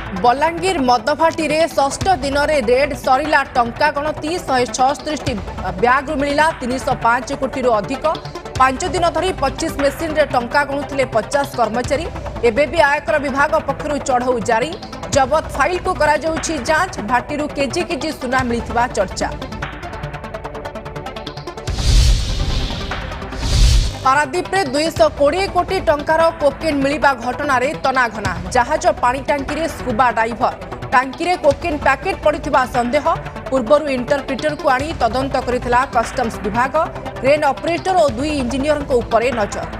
बलांगीर मदभाटी रे षष्ठ दिन में रेड सरिला टंका गणति 176 ब्याग मिला 305 कोटी अधिक 5 दिन धरी 25 मेसिन रे टंका गणुले 50 कर्मचारी एवं भी आयकर विभाग पक्षर चढ़ऊ जारी जबत फाइल को करा जाउछि जांच भाटी केजी केजी सुना मिलथिबा चर्चा। पारादीप रे 220 कोटी टंकार कोकेन मिलिबा घटना रे तनाघना जहाज पानी टांकी रे स्कूबा डाइभर टांकी रे कोकेन पैकेट पड़िथिबा संदेह पूर्वरु इंटरप्रिटर को आनी तदंत करिथिला कस्टम्स विभाग क्रेन ऑपरेटर और 2 इंजीनियर को ऊपर नजर।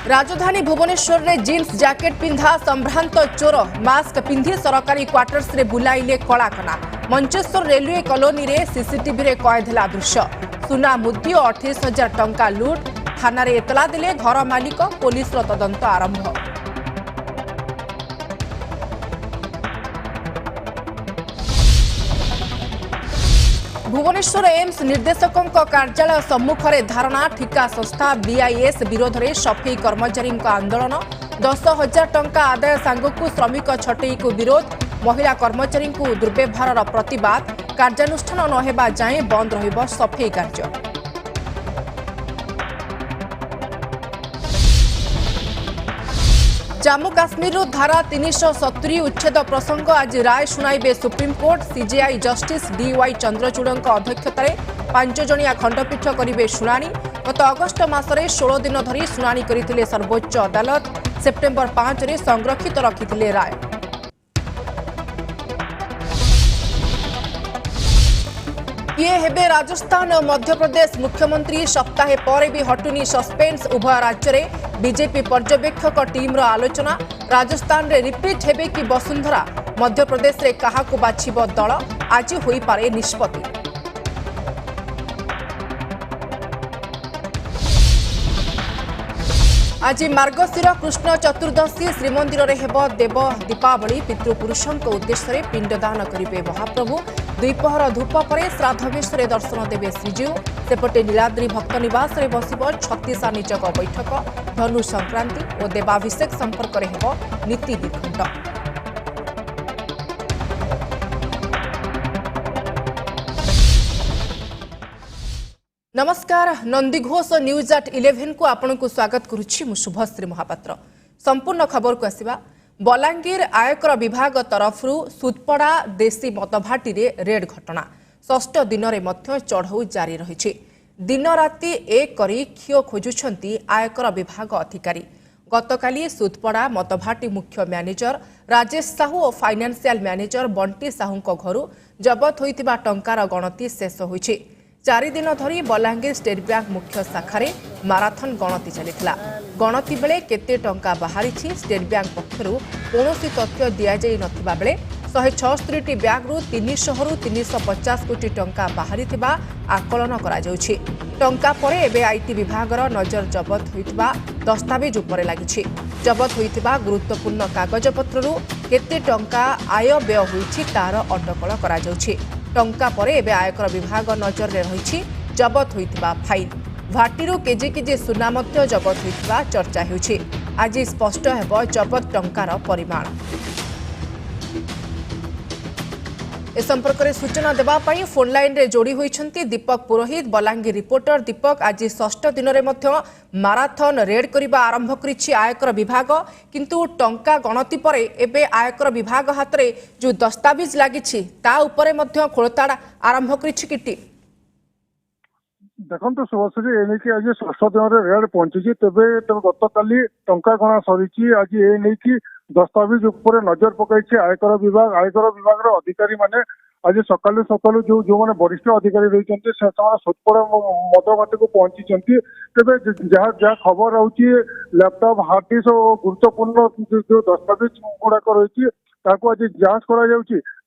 राजधानी भुवनेश्वर रे जीन्स जैकेट पिंधा संभ्रांत चोर मास्क पिंधि सरकारी क्वार्टर्स रे बुलाइले कलाकना मंचेश्वर रेलवे कॉलोनी रे सीसीटीवी रे कैद हैला दृश्य सुना मुद्दी 28,000 टंका लूट थाना रे एतला दिले घर मालिक पुलिस रो तदंत आरंभ। भुवनेश्वर एम्स निर्देशकों कार्यालय सम्मुख में धारणा ठिका संस्था बीआईएस विरोध में सफेई कर्मचारी आंदोलन 10,000 टंका आदाय सांगकु श्रमिक छटई को विरोध महिला कर्मचारी को दुर्व्यवहार प्रतिवाद कार्यानुष्ठान नहेबा जाए बंद रहिबो सफेई कार्य। जम्मू काश्मीर धारा 370 उच्छेद प्रसंग आज राय शुणाइबे Supreme Court CJI justice DY Chandrachud अध्यक्षतार 5 जणिया खंडपीठ करेंगे शुणाणी गत अगस्ट मासरे 16 दिन धरी शुणाणी करथिले सर्वोच्च अदालत सेप्टेम्बर 5 रे संरक्षित रखिथिले राय। किए हेबे राजस्थान और मध्यप्रदेश मुख्यमंत्री सप्ताहे पर भी हटुनी सस्पेंस उभय राज्य में बीजेपी पर्यवेक्षक टीम आलोचना राजस्थान रे रिपीट हेबे कि वसुंधरा मध्यप्रदेश रे काहाकु बाछिबो दल आज होई पारे निष्पत्ति। आज मार्गशीर कृष्ण चतुर्दशी श्रीमंदिर रे हेबो देव दीपावली पितृपुरुषों उद्देश्य पिंडदान करिवे महाप्रभु द्विपहर धूप पर श्राद्धवेश दर्शन देवे श्रीजीउ सेपटे नीलाद्री भक्त निवास रे बसिबो 36 निचक बैठक धनु संक्रांति और देवाभिषेक संपर्क रे हेबो नीति विखंड। नमस्कार नंदीघोष न्यूज एट 11 को आपन को स्वागत करुछि मु शुभश्री महापात्र। संपूर्ण खबर को आसीबा बलांगीर आयकर विभाग तरफरु सुतपड़ा देशी मदभाटी रे रेड घटना षष्ठ दिन में चढ़ऊ जारी रही दिन राति एक करी खियो खोजुछंती आयकर विभाग अधिकारी। गतकाली सुतपड़ा मदभाटी मुख्य मैनेजर राजेश साहू और फाइनेंशियल मैनेजर बंटी साहू घर जबत होइतिबा टंकार गणति शेष होइछि। 4 दिन धरी बलांगीर स्टेट बैंक मुख्य शाखारे माराथन गणति चलिथिला। गणति बेले केते टंका बाहरी स्टेट बैंक पक्षरु कौनसी तथ्य दिया जाई नथिबा बेले 176 ब्याग रु 300 रु 350 कोटी टंका बाहरी थिबा आकलन करा जाउछि। टंका परे एबे आईटी विभागर नजर जबत होइतिबा दस्तावेज उपरे लागिछि। जबत होइतिबा गुरुत्वपूर्ण कागजपत्ररु केते टंका आय व्यय होइछि तार अटकल करा जाउछि। टंका परे एबे आयकर विभाग नजर रे रहिछि जबत होइतिबा फाइल भाटीरु केजी केजी सुना मध्य जबत होइतिबा चर्चा हेउछि। आज स्पष्ट हेबो जबत टंकार परिमाण। ए संपर्क में सूचना देवा पाई फोन लाइन रे जोड़ी होइछंती दीपक पुरोहित बलांगीर रिपोर्टर। दीपक आज षष्ठ दिन में माराथन रेड करबा आरंभ करिछि आयकर विभाग किंतु टंका गणति परे एबे आयकर विभाग हाथ रे जो दस्तावेज लागिछि ता उपरे मध्य खोलताड़ आरंभ करिछि किटी। देखो शुभश्री एनिकी आज षष्ठ दिन में रेड पहुंची तेबे गतकाली टंका गणा सरी आज ए दस्तावेज उपर नजर पकड़ आयकर विभाग अधिकारी माने आज सकालू सकालू जो माने वरिष्ठ अधिकारी रही सुतपड़ा मदभाटी को पहुंची तेरे जहाँ जहाँ खबर रही लैपटॉप हार्ड डिस्क और गुरुत्वपूर्ण जो दस्तावेज गुड़ाक रही आज जांच करा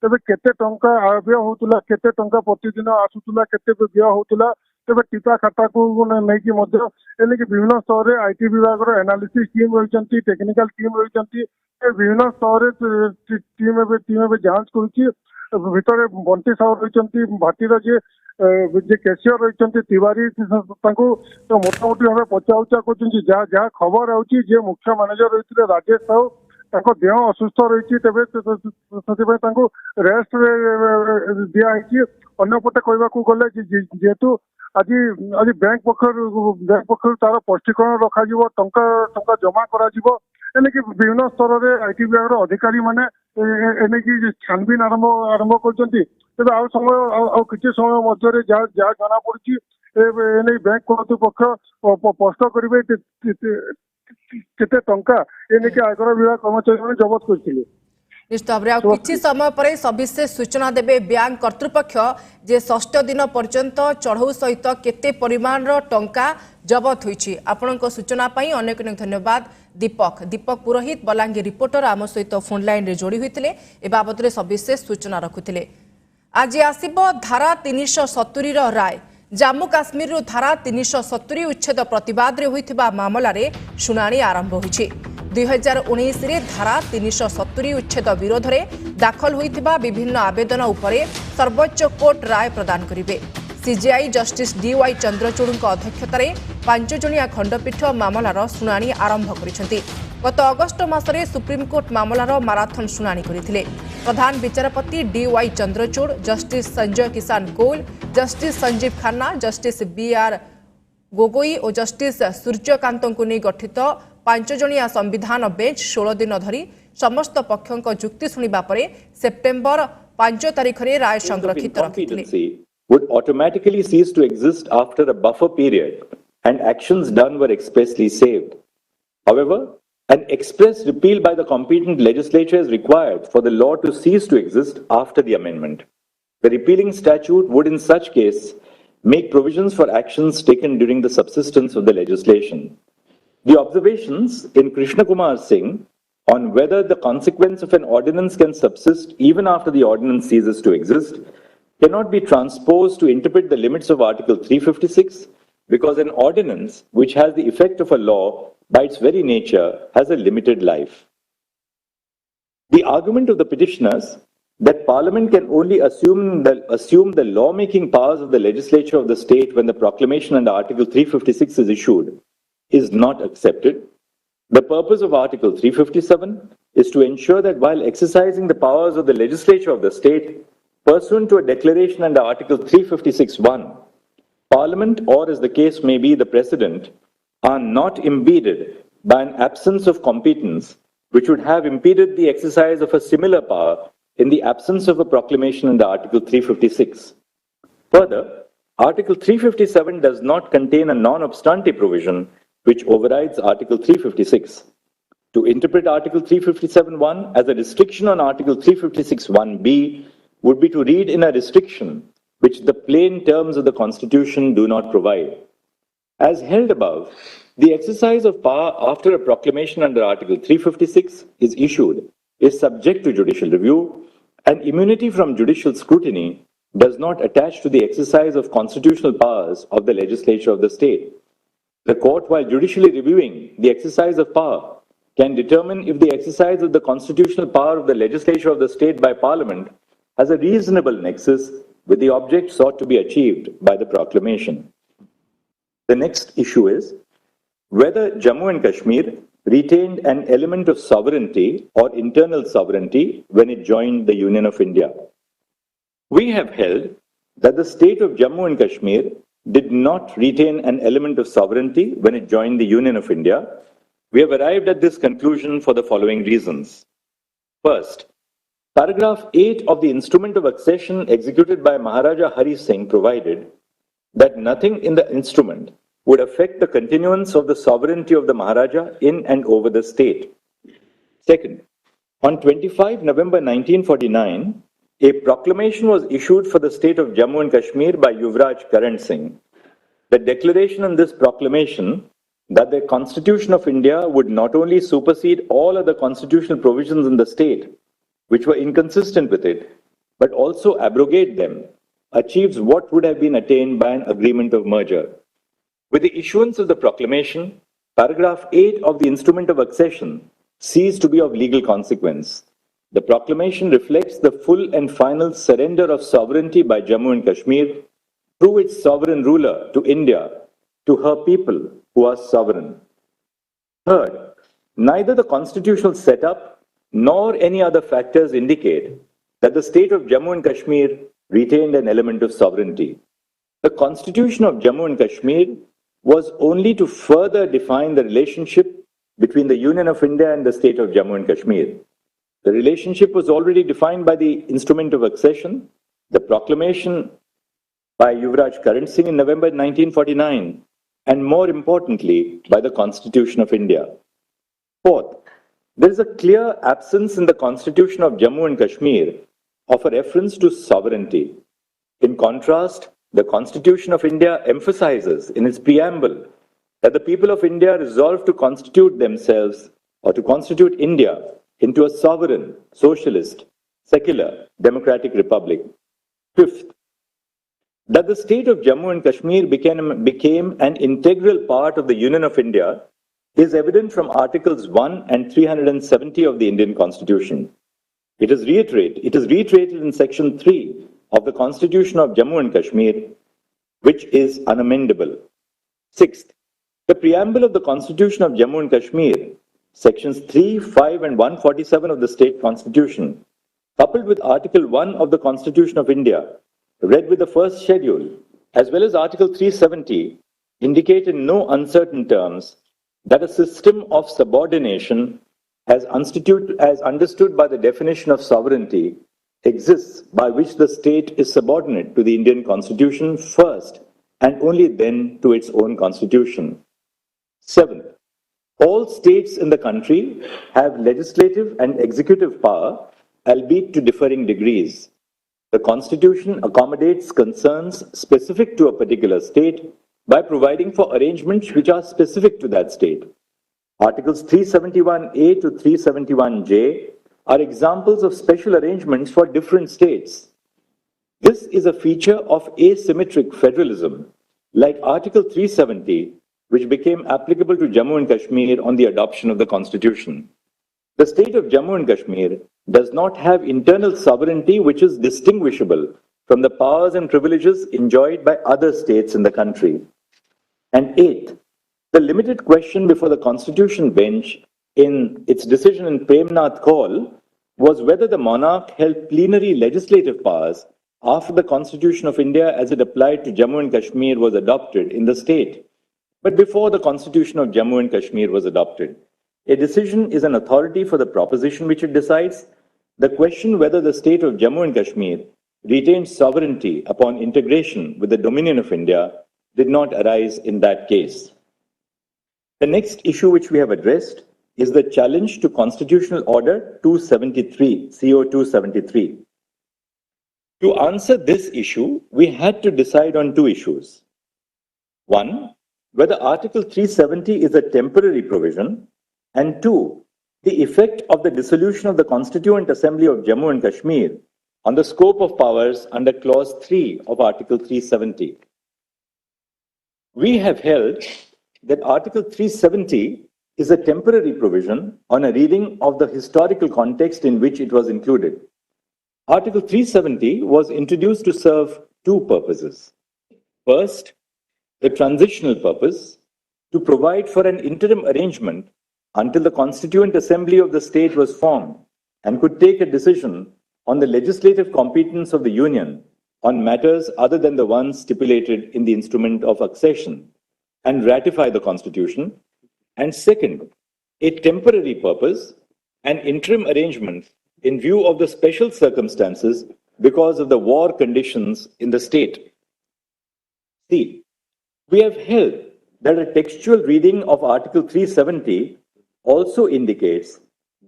तेरे केते टंका व्यय होता केते टंका प्रतिदिन आसूला केते व्यय होता तेरे टीका खाता को नहीं विभिन्न स्तर में आईटी विभाग एनालिसिस टीम रही टेक्निकल टीम रही विभिन्न स्तर टीम जांच करुच्ची ଭିତରେ ବଣ୍ଟି ସାହୁ ରହିଛନ୍ତି, ଭାଟିର ଯେ କ୍ୟାସିୟର ରହିଛନ୍ତି ତିୱାରୀ, ତାଙ୍କୁ ମୋଟାମୋଟି ଭାବେ ପଚାଉଚା କରୁଛନ୍ତି। ଯାହା ଖବର ହେଉଛି ଯେ ମୁଖ୍ୟ ମ୍ୟାନେଜର ରହିଥିଲେ ରାଜେଶ ସାହୁ, ତାଙ୍କ ଦେହ ଅସୁସ୍ଥ ରହିଛି, ତେବେ ସେଥିପାଇଁ ତାଙ୍କୁ ରେଷ୍ଟରେ ଦିଆହେଇଛି। ଅନ୍ୟପଟେ କହିବାକୁ ଗଲେ ଯେହେତୁ ଆଜି ବ୍ୟାଙ୍କ ପକ୍ଷରୁ ତାର ସ୍ପଷ୍ଟୀକରଣ ରଖାଯିବ, ଟଙ୍କା ଜମା କରାଯିବ, ଏନେକି ବିଭିନ୍ନ ସ୍ତରରେ ଆଇଟି ବିଭାଗର ଅଧିକାରୀ ମାନେ ଏନେକି ଛାନବିନ ଆରମ୍ଭ କରିଛନ୍ତି। ତେବେ ଆଉ କିଛି ସମୟ ମଧ୍ୟରେ ଯାହା ଜଣା ପଡୁଛି ଏନେଇ ବ୍ୟାଙ୍କ କର୍ତ୍ତୃପକ୍ଷ ସ୍ପଷ୍ଟ କରିବେ କେତେ ଟଙ୍କା ଏନେକି ଆୟକର ବିଭାଗ କର୍ମଚାରୀମାନେ ଜବତ କରିଥିଲେ। निश्चित भाव में किसी समय पर सविशेष सूचना देवे बैंक कर्तृपक्ष जे षष्ठ दिन पर्यंत चढ़ऊ सहित केते परिमाण टंका जबत होईछि। आपणक सूचना पाई अनेक अनेक धन्यवाद। दीपक पुरोहित बलांगीर रिपोर्टर आम सहित फोन लाइन रे जोड़ी होते ए बाबद सविशेष सूचना रखुते। आज आसिबो धारा 370 राय। जम्मू काश्मीर धारा 370 उच्छेद प्रतिवाद रे होइथिबा मामला रे शुनानी आरंभ होईछि। 2019 रे धारा 370 उच्छेद विरोध में दाखल होइथिबा विभिन्न आवेदन उपरे सर्वोच्च कोर्ट राय प्रदान करिवे। सीजेआई जस्टिस डीवाई चंद्रचूड़ अध्यक्षतार 5 जणिया खंडपीठ मामलार शुणाणी आरंभ करिसेंति। गत अगस्ट मासरे सुप्रीमकोर्ट मामलार माराथन शुणाणी करथिले। प्रधान विचारपति DY Chandrachud, justice Sanjay Kishan Kaul, justice Sanjiv Khanna, justice BR Gogoi और जस्टिस सूर्यकांत को नहीं गठित 5 जणिया संविधान बेंच 16 दिन धरी समस्त पक्षों जुक्ति शुणा पर सेप्टेम्बर 5 तारीख में राय संरक्षित रखिथिले। Would automatically cease to exist after a buffer period and actions done were expressly saved. However, an express repeal by the competent legislature is required for the law to cease to exist after the amendment. The repealing statute would in such case make provisions for actions taken during the subsistence of the legislation. The observations in Krishna Kumar Singh on whether the consequence of an ordinance can subsist even after the ordinance ceases to exist cannot be transposed to interpret the limits of Article 356 because an ordinance which has the effect of a law by its very nature has a limited life. The argument of the petitioners that Parliament can only assume the lawmaking powers of the legislature of the state when the proclamation under Article 356 is issued is not accepted. The purpose of Article 357 is to ensure that while exercising the powers of the legislature of the state, pursuant to a declaration under Article 356(1), Parliament, or as the case may be, the President, are not impeded by an absence of competence which would have impeded the exercise of a similar power in the absence of a proclamation under Article 356. Further, Article 357 does not contain a non-obstante provision which overrides Article 356. To interpret Article 357(1) as a restriction on Article 356(1)(b would be to read in a restriction which the plain terms of the Constitution do not provide. As held above, the exercise of power after a proclamation under Article 356 is issued is subject to judicial review, and immunity from judicial scrutiny does not attach to the exercise of constitutional powers of the legislature of the state. The court, while judicially reviewing the exercise of power, can determine if the exercise of the constitutional power of the legislature of the state by Parliament has a reasonable nexus with the object sought to be achieved by the proclamation. The next issue is whether Jammu and Kashmir retained an element of sovereignty or internal sovereignty when it joined the Union of India. We have held that the state of Jammu and Kashmir did not retain an element of sovereignty when it joined the Union of India. We have arrived at this conclusion for the following reasons. First, Paragraph 8 of the Instrument of Accession executed by Maharaja Hari Singh provided that nothing in the instrument would affect the continuance of the sovereignty of the Maharaja in and over the state. Second, on 25 November 1949, a proclamation was issued for the state of Jammu and Kashmir by Yuvraj Karan Singh. The declaration in this proclamation that the Constitution of India would not only supersede all other constitutional provisions in the state, which were inconsistent with it, but also abrogate them, achieves what would have been attained by an agreement of merger. With the issuance of the proclamation, paragraph 8 of the Instrument of Accession ceased to be of legal consequence. The proclamation reflects the full and final surrender of sovereignty by Jammu and Kashmir through its sovereign ruler to India, to her people who are sovereign. Third, neither the constitutional setup nor any other factors indicate that the state of Jammu and Kashmir retained an element of sovereignty. The constitution of Jammu and Kashmir was only to further define the relationship between the Union of India and the state of Jammu and Kashmir. The relationship was already defined by the instrument of accession, the proclamation by Yuvraj Karan Singh in November 1949, and more importantly, by the Constitution of India. Fourth, there is a clear absence in the Constitution of Jammu and Kashmir of a reference to sovereignty. In contrast, the Constitution of India emphasizes in its preamble that the people of India resolve to constitute themselves or to constitute India into a sovereign, socialist, secular, democratic republic. Fifth, that the state of Jammu and Kashmir became an integral part of the Union of India is evident from Articles 1 and 370 of the Indian Constitution. It is reiterated in Section 3 of the Constitution of Jammu and Kashmir, which is unamendable. Sixth, the preamble of the Constitution of Jammu and Kashmir, Sections 3, 5, and 147 of the State Constitution, coupled with Article 1 of the Constitution of India, read with the first schedule, as well as Article 370, indicate in no uncertain terms that a system of subordination, as understood by the definition of sovereignty, exists by which the state is subordinate to the Indian Constitution first and only then to its own Constitution. Seventh, all states in the country have legislative and executive power, albeit to differing degrees. The Constitution accommodates concerns specific to a particular state by providing for arrangements which are specific to that state. Articles 371A to 371J are examples of special arrangements for different states. This is a feature of asymmetric federalism, like Article 370, which became applicable to Jammu and Kashmir on the adoption of the Constitution. The state of Jammu and Kashmir does not have internal sovereignty which is distinguishable from the powers and privileges enjoyed by other states in the country. And eighth, the limited question before the Constitution bench in its decision in Premnath Kaul was whether the monarch held plenary legislative powers after the Constitution of India as it applied to Jammu and Kashmir was adopted in the state, but before the Constitution of Jammu and Kashmir was adopted. A decision is an authority for the proposition which it decides. The question whether the state of Jammu and Kashmir retained sovereignty upon integration with the dominion of India did not arise in that case. The next issue which we have addressed is the challenge to Constitutional Order 273, CO 273. To answer this issue, we had to decide on two issues. One, whether Article 370 is a temporary provision, and two, the effect of the dissolution of the Constituent Assembly of Jammu and Kashmir on the scope of powers under Clause 3 of Article 370. We have held that Article 370 is a temporary provision on a reading of the historical context in which it was included. Article 370 was introduced to serve two purposes. First, the transitional purpose to provide for an interim arrangement until the Constituent Assembly of the state was formed and could take a decision on the legislative competence of the Union on matters other than the ones stipulated in the instrument of accession and ratify the Constitution. And second, a temporary purpose, an interim arrangement in view of the special circumstances because of the war conditions in the state. See, we have held that a textual reading of Article 370 also indicates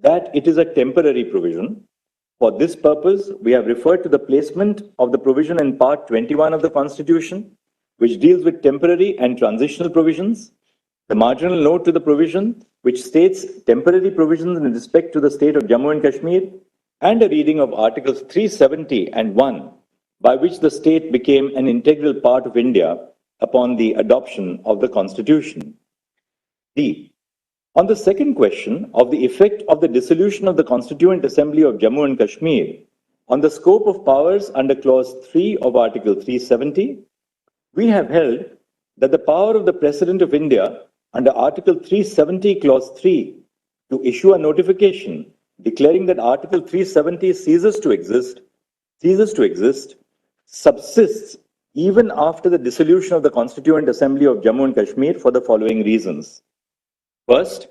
that it is a temporary provision. For this purpose, we have referred to the placement of the provision in Part 21 of the Constitution, which deals with temporary and transitional provisions, the marginal note to the provision, which states temporary provisions in respect to the state of Jammu and Kashmir, and a reading of Articles 370 and 1, by which the state became an integral part of India upon the adoption of the Constitution. D. On the second question of the effect of the dissolution of the Constituent Assembly of Jammu and Kashmir on the scope of powers under Clause 3 of Article 370, we have held that the power of the President of India under Article 370, Clause 3, to issue a notification declaring that Article 370 ceases to exist, subsists even after the dissolution of the Constituent Assembly of Jammu and Kashmir for the following reasons. First,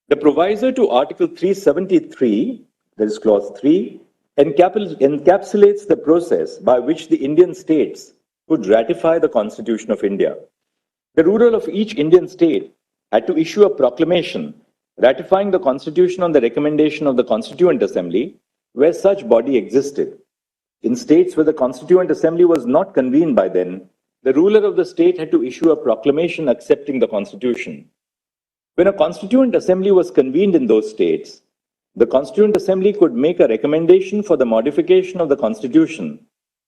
the proviso to Article 373, that is Clause 3, encapsulates the process by which the Indian states could ratify the Constitution of India. The ruler of each Indian state had to issue a proclamation ratifying the Constitution on the recommendation of the Constituent Assembly where such body existed. In states where the Constituent Assembly was not convened by then, the ruler of the state had to issue a proclamation accepting the Constitution. When a Constituent Assembly was convened in those states, the Constituent Assembly could make a recommendation for the modification of the Constitution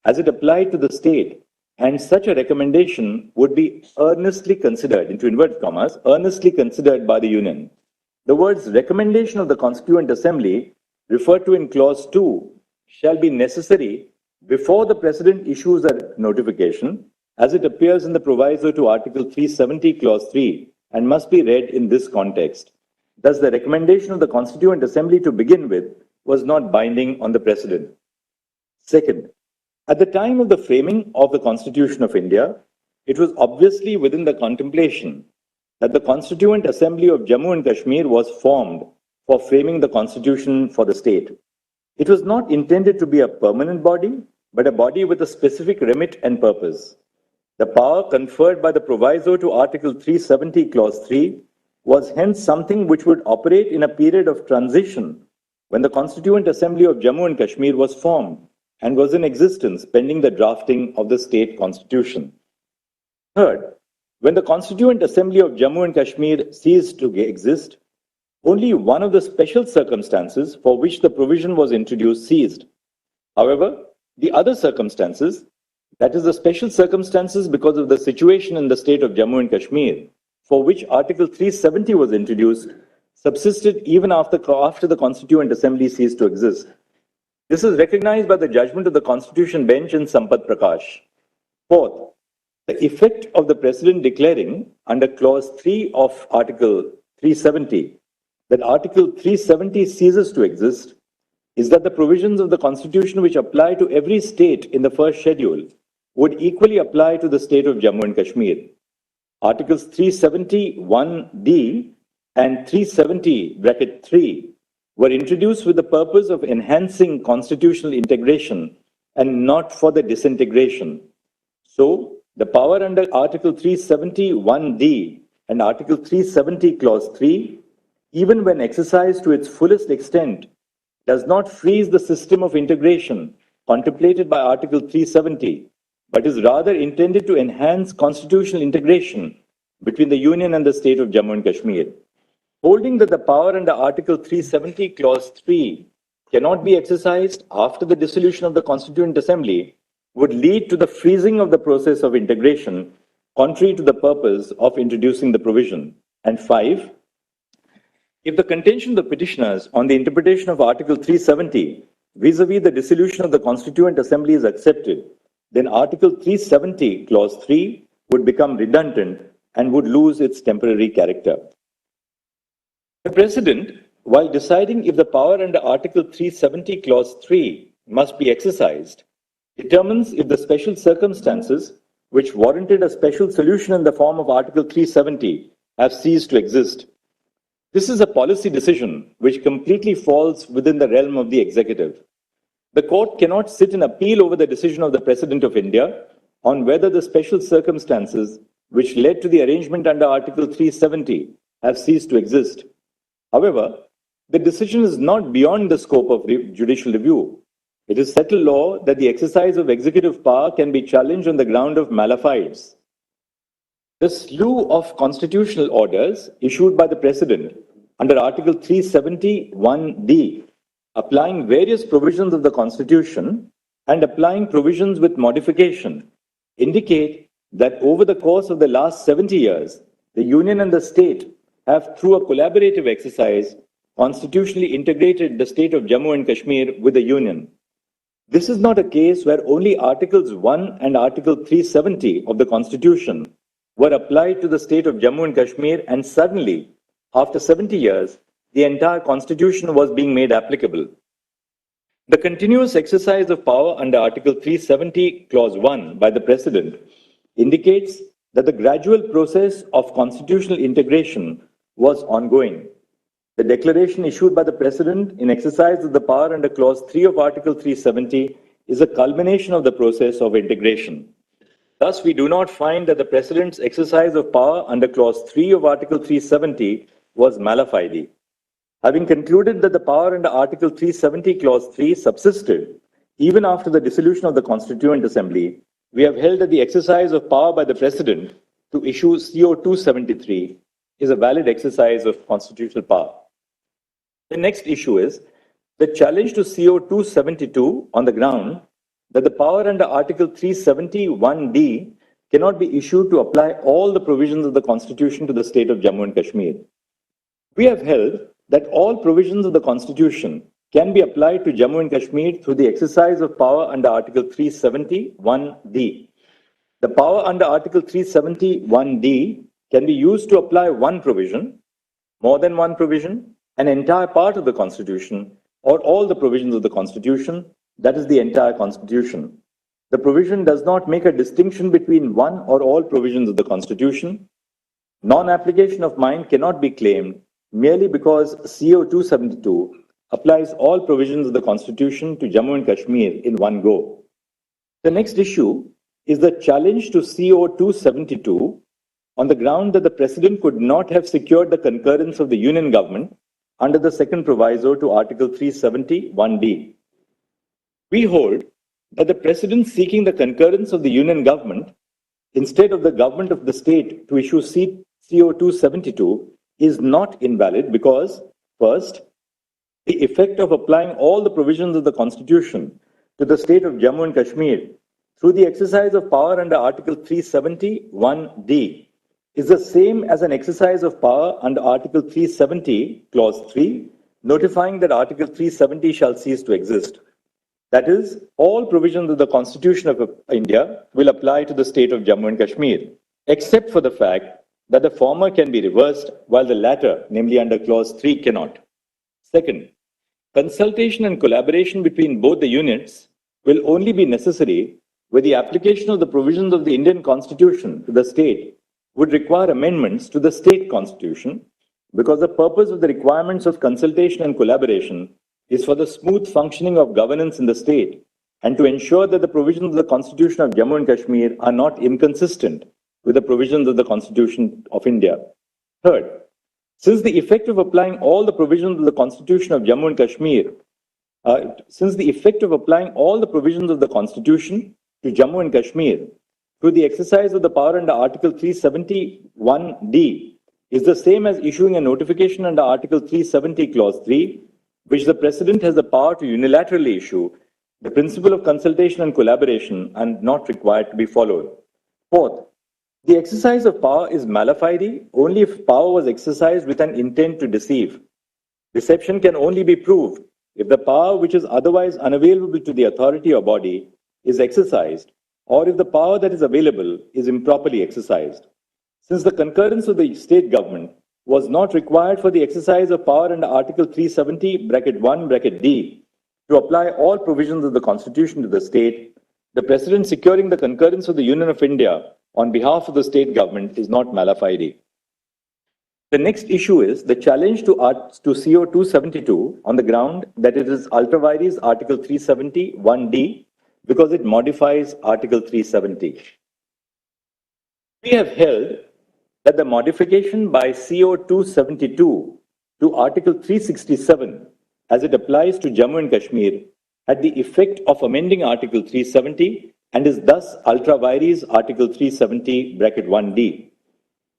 as it applied to the state, and such a recommendation would be earnestly considered, into inverted commas, earnestly considered by the Union. The words recommendation of the Constituent Assembly referred to in Clause 2 shall be necessary before the President issues a notification, as it appears in the proviso to Article 370, Clause 3, and must be read in this context. Thus, the recommendation of the Constituent Assembly to begin with was not binding on the President. Second, at the time of the framing of the Constitution of India, it was obviously within the contemplation that the Constituent Assembly of Jammu and Kashmir was formed for framing the Constitution for the state. It was not intended to be a permanent body, but a body with a specific remit and purpose. The power conferred by the proviso to Article 370, Clause 3, was hence something which would operate in a period of transition when the Constituent Assembly of Jammu and Kashmir was formed and was in existence pending the drafting of the state constitution. Third, when the Constituent Assembly of Jammu and Kashmir ceased to exist, only one of the special circumstances for which the provision was introduced ceased. However, the other circumstances, that is, the special circumstances because of the situation in the state of Jammu and Kashmir, for which Article 370 was introduced, subsisted even after the Constituent Assembly ceased to exist. This is recognized by the judgment of the Constitution Bench in Sampat Prakash. Fourth, the effect of the President declaring under Clause 3 of Article 370 that Article 370 ceases to exist is that the provisions of the Constitution which apply to every state in the first schedule would equally apply to the state of Jammu and Kashmir. Articles 371D and 370(3) were introduced with the purpose of enhancing constitutional integration and not for the disintegration. So, the power under Article 371D and Article 370 Clause 3, even when exercised to its fullest extent, does not freeze the system of integration contemplated by Article 370, but is rather intended to enhance constitutional integration between the Union and the state of Jammu and Kashmir. Holding that the power under Article 370 Clause 3 cannot be exercised after the dissolution of the Constituent Assembly would lead to the freezing of the process of integration, contrary to the purpose of introducing the provision. And 5, if the contention of the petitioners on the interpretation of Article 370 vis-à-vis the dissolution of the Constituent Assembly is accepted, then Article 370 Clause 3 would become redundant and would lose its temporary character. The President, while deciding if the power under Article 370 Clause 3 must be exercised, determines if the special circumstances which warranted a special solution in the form of Article 370 have ceased to exist. This is a policy decision which completely falls within the realm of the executive. The court cannot sit and appeal over the decision of the President of India on whether the special circumstances which led to the arrangement under Article 370 have ceased to exist. However, the decision is not beyond the scope of judicial review. It is settled law that the exercise of executive power can be challenged on the ground of malafide. The slew of constitutional orders issued by the President under Article 371D, applying various provisions of the Constitution and applying provisions with modification, indicate that over the course of the last 70 years, the Union and the state have, through a collaborative exercise, constitutionally integrated the state of Jammu and Kashmir with the Union. This is not a case where only Articles 1 and Article 370 of the Constitution were applied to the state of Jammu and Kashmir, and suddenly, after 70 years, the entire Constitution was being made applicable. The continuous exercise of power under Article 370, Clause 1 by the President indicates that the gradual process of constitutional integration was ongoing. The declaration issued by the President in exercise of the power under Clause 3 of Article 370 is a culmination of the process of integration. Thus, we do not find that the President's exercise of power under Clause 3 of Article 370 was mala fide. Having concluded that the power under Article 370, Clause 3 subsisted even after the dissolution of the Constituent Assembly, we have held that the exercise of power by the President to issue CO 273 is a valid exercise of constitutional power. The next issue is the challenge to CO 272 on the ground that the power under Article 371D cannot be issued to apply all the provisions of the Constitution to the state of Jammu and Kashmir. We have held that all provisions of the Constitution can be applied to Jammu and Kashmir through the exercise of power under Article 371D. The power under Article 371D can be used to apply one provision, more than one provision, an entire part of the Constitution, or all the provisions of the Constitution, that is the entire Constitution. The provision does not make a distinction between one or all provisions of the Constitution. Non-application of mind cannot be claimed merely because CO 272 applies all provisions of the Constitution to Jammu and Kashmir in one go. The next issue is the challenge to CO 272 on the ground that the President could not have secured the concurrence of the Union government under the second proviso to Article 371D. We hold that the President seeking the concurrence of the Union government instead of the government of the state to issue CO 272 is not invalid because, first, the effect of applying all the provisions of the Constitution to the state of Jammu and Kashmir through the exercise of power under Article 371D is the same as an exercise of power under Article 370, Clause 3, notifying that Article 370 shall cease to exist. That is, all provisions of the Constitution of India will apply to the state of Jammu and Kashmir, except for the fact that the former can be reversed while the latter, namely under Clause 3, cannot. Second, consultation and collaboration between both the units will only be necessary where the application of the provisions of the Indian Constitution to the state would require amendments to the state constitution, because the purpose of the requirements of consultation and collaboration is for the smooth functioning of governance in the state and to ensure that the provisions of the Constitution of Jammu and Kashmir are not inconsistent with the provisions of the Constitution of India. Third, since the effect of applying all the provisions of the Constitution of Jammu and Kashmir, to Jammu and Kashmir through the exercise of the power under Article 371D is the same as issuing a notification under Article 370, Clause 3, which the President has the power to unilaterally issue, the principle of consultation and collaboration are not required to be followed. Fourth, the exercise of power is mala fide only if power was exercised with an intent to deceive. Deception can only be proved if the power which is otherwise unavailable to the authority or body is exercised, or if the power that is available is improperly exercised. Since the concurrence of the state government was not required for the exercise of power under Article 370(1)(d) to apply all provisions of the Constitution to the state, the President securing the concurrence of the Union of India on behalf of the state government is not mala fide. The next issue is the challenge to CO 272 on the ground that it is ultra vires Article 371D because it modifies Article 370. We have held that the modification by CO 272 to Article 367 as it applies to Jammu and Kashmir had the effect of amending Article 370 and is thus ultra vires Article 370(1)(d).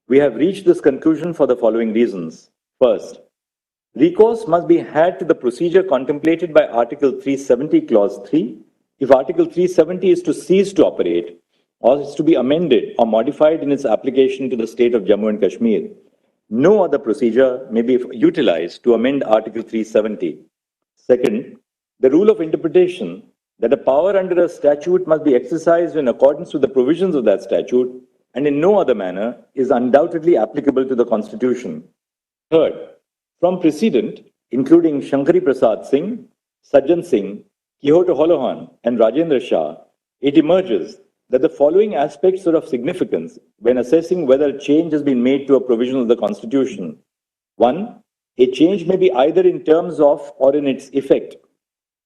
We have reached this conclusion for the following reasons. First, recourse must be had to the procedure contemplated by Article 370, Clause 3, if Article 370 is to cease to operate or is to be amended or modified in its application to the state of Jammu and Kashmir. no other procedure may be utilized to amend Article 370. Second, the rule of interpretation that a power under a statute must be exercised in accordance with the provisions of that statute and in no other manner is undoubtedly applicable to the Constitution. Third, from precedent, including Shankari Prasad Singh, Sajjan Singh, Kyoto Holohan, and Rajendra Shah, it emerges that the following aspects are of significance when assessing whether a change has been made to a provision of the Constitution. 1. A change may be either in terms of or in its effect.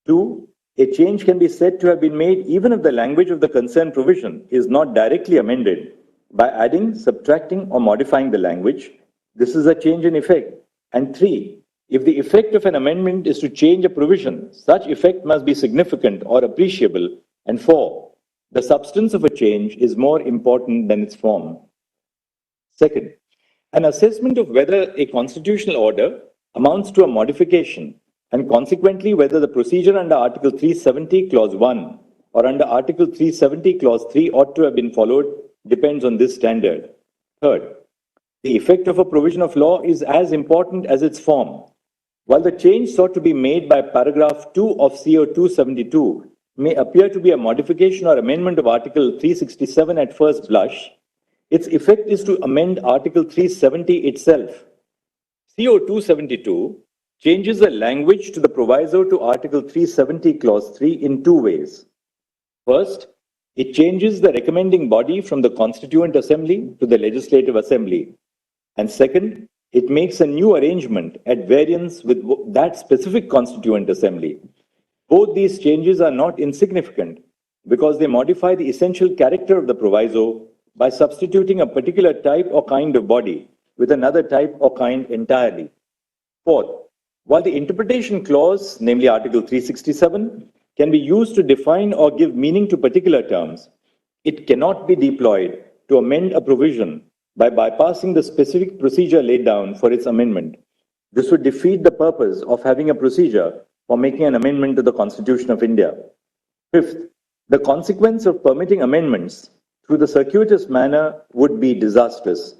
2. A change can be said to have been made even if the language of the concerned provision is not directly amended by adding, subtracting, or modifying the language. This is a change in effect. And 3. If the effect of an amendment is to change a provision, such effect must be significant or appreciable. And 4. The substance of a change is more important than its form. Second, an assessment of whether a constitutional order amounts to a modification and consequently whether the procedure under Article 370 Clause 1 or under Article 370 Clause 3 ought to have been followed depends on this standard. Third, the effect of a provision of law is as important as its form. While the change sought to be made by paragraph 2 of CO 272 may appear to be a modification or amendment of Article 367 at first blush, its effect is to amend Article 370 itself. CO 272 changes the language to the proviso to Article 370 Clause 3 in two ways. First, it changes the recommending body from the Constituent Assembly to the Legislative Assembly. And second, it makes a new arrangement at variance with that specific Constituent Assembly. Both these changes are not insignificant because they modify the essential character of the proviso by substituting a particular type or kind of body with another type or kind entirely. Fourth, while the interpretation clause, namely Article 367, can be used to define or give meaning to particular terms, it cannot be deployed to amend a provision by bypassing the specific procedure laid down for its amendment. This would defeat the purpose of having a procedure for making an amendment to the Constitution of India. Fifth, the consequence of permitting amendments through the circuitous manner would be disastrous.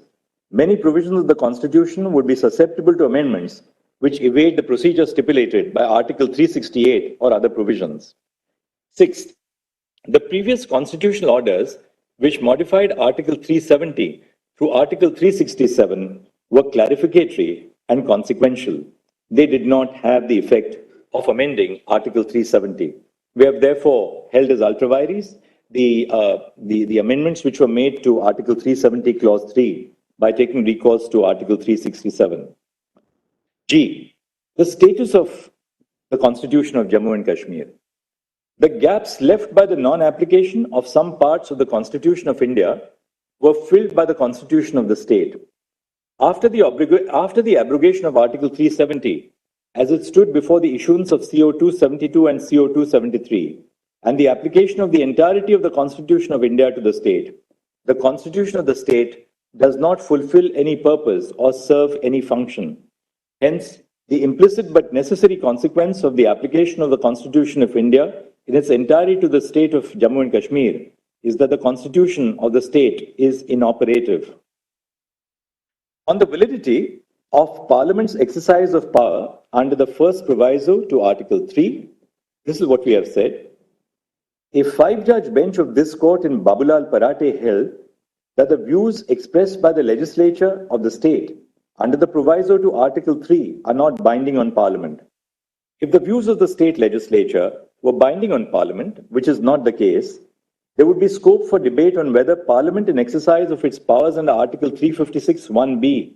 Many provisions of the Constitution would be susceptible to amendments which evade the procedure stipulated by Article 368 or other provisions. Sixth, the previous constitutional orders which modified Article 370 through Article 367 were clarificatory and consequential. They did not have the effect of amending Article 370. We have therefore held as ultra vires the amendments which were made to Article 370 Clause 3 by taking recourse to Article 367. G. The status of the Constitution of Jammu and Kashmir. The gaps left by the non-application of some parts of the Constitution of India were filled by the Constitution of the state. After the abrogation of Article 370, as it stood before the issuance of CO 272 and CO 273, and the application of the entirety of the Constitution of India to the state, the Constitution of the state does not fulfill any purpose or serve any function. Hence, the implicit but necessary consequence of the application of the Constitution of India in its entirety to the state of Jammu and Kashmir is that the Constitution of the state is inoperative. On the validity of Parliament's exercise of power under the first proviso to Article 3, this is what we have said. A five-judge bench of this court in Babulal Parate held that the views expressed by the legislature of the state under the proviso to Article 3 are not binding on Parliament. If the views of the state legislature were binding on Parliament, which is not the case, there would be scope for debate on whether Parliament, in exercise of its powers under Article 356(1)(b),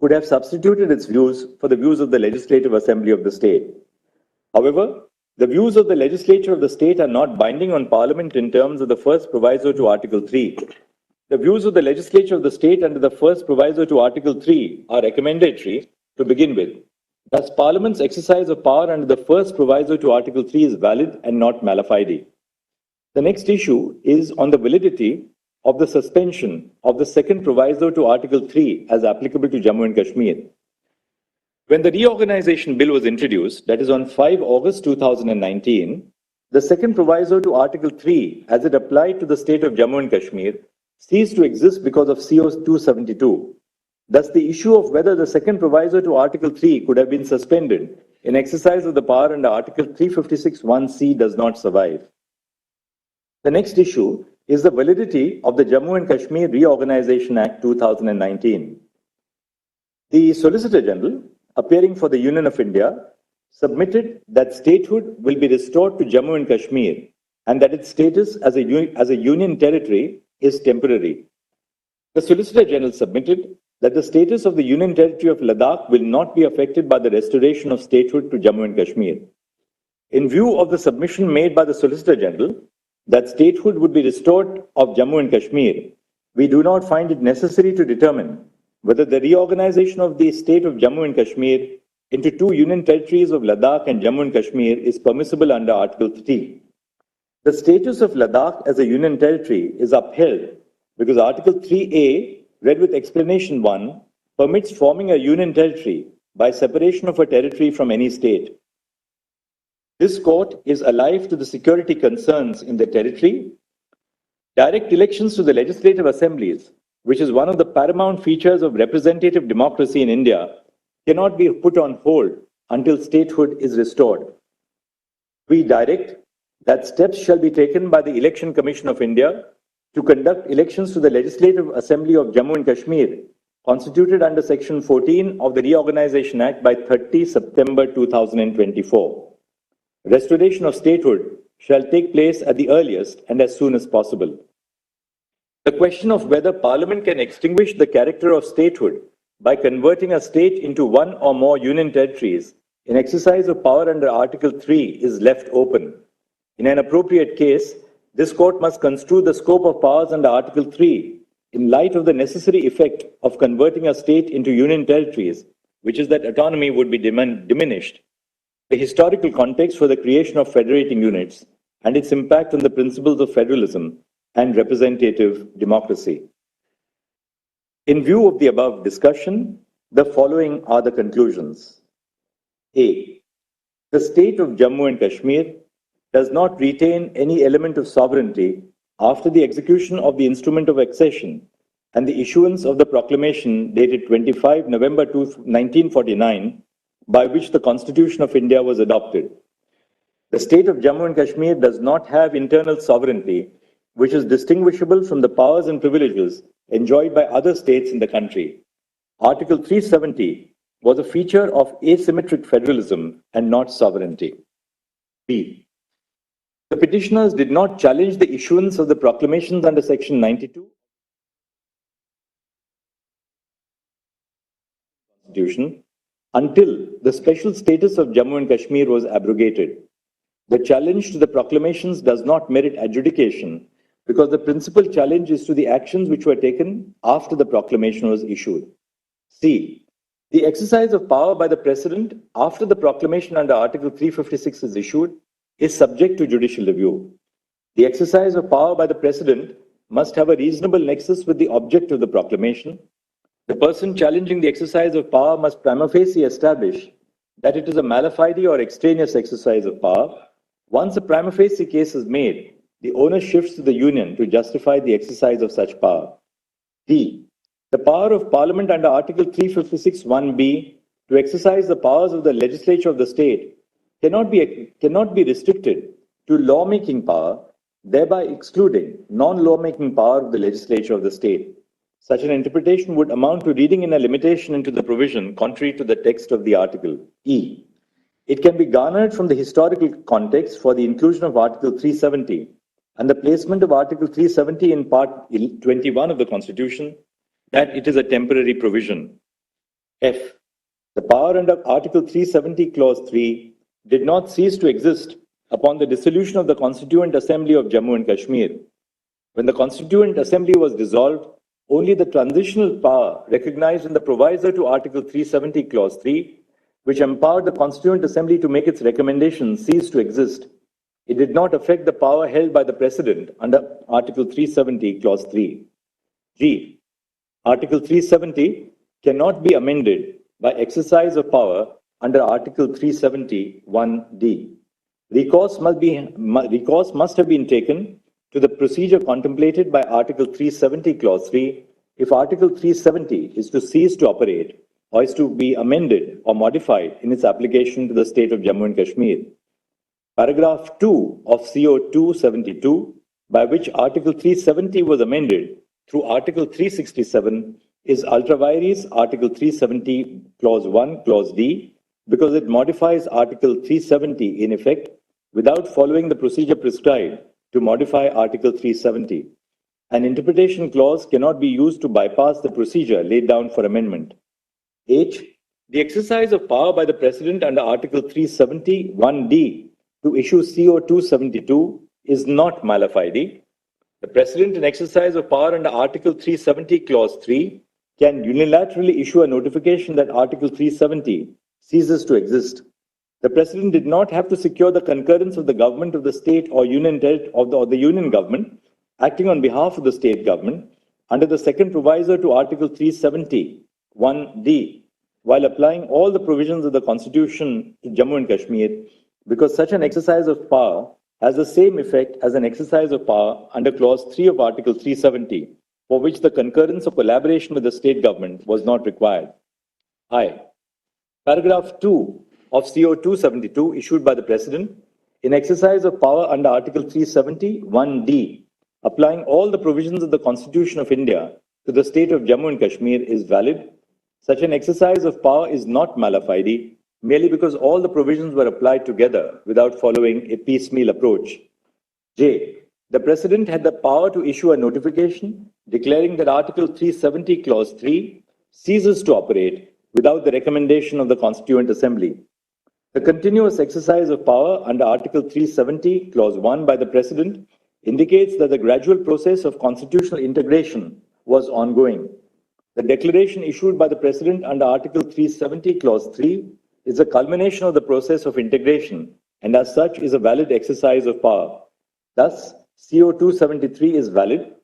could have substituted its views for the views of the Legislative Assembly of the state. However, the views of the legislature of the state are not binding on Parliament in terms of the first proviso to Article 3. The views of the legislature of the state under the first proviso to Article 3 are recommendatory to begin with. Thus, Parliament's exercise of power under the first proviso to Article 3 is valid and not mala fide. The next issue is on the validity of the suspension of the second proviso to Article 3 as applicable to Jammu and Kashmir. When the reorganization bill was introduced, that is on 5 August 2019, the second proviso to Article 3 as it applied to the state of Jammu and Kashmir ceased to exist because of CO 272. Thus, the issue of whether the second proviso to Article 3 could have been suspended in exercise of the power under Article 356(1)(c) does not survive. The next issue is the validity of the Jammu and Kashmir Reorganization Act 2019. The Solicitor General, appearing for the Union of India, submitted that statehood will be restored to Jammu and Kashmir and that its status as a union territory is temporary. The Solicitor General submitted that the status of the Union Territory of Ladakh will not be affected by the restoration of statehood to Jammu and Kashmir. In view of the submission made by the Solicitor General that statehood would be restored of Jammu and Kashmir, we do not find it necessary to determine whether the reorganization of the state of Jammu and Kashmir into two union territories of Ladakh and Jammu and Kashmir is permissible under Article 3. The status of Ladakh as a union territory is upheld because Article 3A, read with Explanation 1, permits forming a union territory by separation of a territory from any state. This court is alive to the security concerns in the territory. Direct elections to the legislative assemblies, which is one of the paramount features of representative democracy in India, cannot be put on hold until statehood is restored. We direct that steps shall be taken by the Election Commission of India to conduct elections to the Legislative Assembly of Jammu and Kashmir, constituted under Section 14 of the Reorganization Act by 30 September 2024. Restoration of statehood shall take place at the earliest and as soon as possible. The question of whether Parliament can extinguish the character of statehood by converting a state into one or more union territories in exercise of power under Article 3 is left open. In an appropriate case, this court must construe the scope of powers under Article 3 in light of the necessary effect of converting a state into union territories, which is that autonomy would be diminished, the historical context for the creation of federating units, and its impact on the principles of federalism and representative democracy. In view of the above discussion, the following are the conclusions. A. The state of Jammu and Kashmir does not retain any element of sovereignty after the execution of the instrument of accession and the issuance of the proclamation dated 25 November 1949, by which the Constitution of India was adopted. The state of Jammu and Kashmir does not have internal sovereignty, which is distinguishable from the powers and privileges enjoyed by other states in the country. Article 370 was a feature of asymmetric federalism and not sovereignty. B. The petitioners did not challenge the issuance of the proclamations under Section 92 Constitution until the special status of Jammu and Kashmir was abrogated. The challenge to the proclamations does not merit adjudication because the principal challenge is to the actions which were taken after the proclamation was issued. C. The exercise of power by the President after the proclamation under Article 356 is issued is subject to judicial review. The exercise of power by the President must have a reasonable nexus with the object of the proclamation. The person challenging the exercise of power must prima facie establish that it is a mala fide or extraneous exercise of power. Once a prima facie case is made, the onus shifts to the Union to justify the exercise of such power. D. The power of Parliament under Article 356(1)(b) to exercise the powers of the legislature of the state cannot be restricted to lawmaking power, thereby excluding non-lawmaking power of the legislature of the state. Such an interpretation would amount to reading in a limitation into the provision contrary to the text of the article. E. It can be garnered from the historical context for the inclusion of Article 370 and the placement of Article 370 in Part 21 of the Constitution that it is a temporary provision. F. The power under Article 370, Clause 3 did not cease to exist upon the dissolution of the Constituent Assembly of Jammu and Kashmir. When the Constituent Assembly was dissolved, only the transitional power recognized in the proviso to Article 370, Clause 3, which empowered the Constituent Assembly to make its recommendations, ceased to exist. It did not affect the power held by the President under Article 370, Clause 3. G. Article 370 cannot be amended by exercise of power under Article 370(1)(d). Recourse must have been taken to the procedure contemplated by Article 370, Clause 3 if Article 370 is to cease to operate or is to be amended or modified in its application to the state of Jammu and Kashmir. Paragraph 2 of CO 272, by which Article 370 was amended through Article 367, is ultra vires Article 370 Clause 1, Clause D, because it modifies Article 370 in effect without following the procedure prescribed to modify Article 370. An interpretation clause cannot be used to bypass the procedure laid down for amendment. H. The exercise of power by the President under Article 370 1D to issue CO 272 is not mala fide. The President, in exercise of power under Article 370 Clause 3, can unilaterally issue a notification that Article 370 ceases to exist. The President did not have to secure the concurrence of the government of the state or union or the union government acting on behalf of the state government under the second proviso to Article 370 1D, while applying all the provisions of the Constitution to Jammu and Kashmir, because such an exercise of power has the same effect as an exercise of power under Clause 3 of Article 370, for which the concurrence or collaboration with the state government was not required. I. Paragraph 2 of CO 272 issued by the President in exercise of power under Article 370 1D, applying all the provisions of the Constitution of India to the state of Jammu and Kashmir is valid. Such an exercise of power is not mala fide, merely because all the provisions were applied together without following a piecemeal approach. J. The President had the power to issue a notification declaring that Article 370 Clause 3 ceases to operate without the recommendation of the Constituent Assembly. The continuous exercise of power under Article 370 Clause 1 by the President indicates that the gradual process of constitutional integration was ongoing. The declaration issued by the President under Article 370 Clause 3 is a culmination of the process of integration and as such is a valid exercise of power. Thus, CO 273 is valid.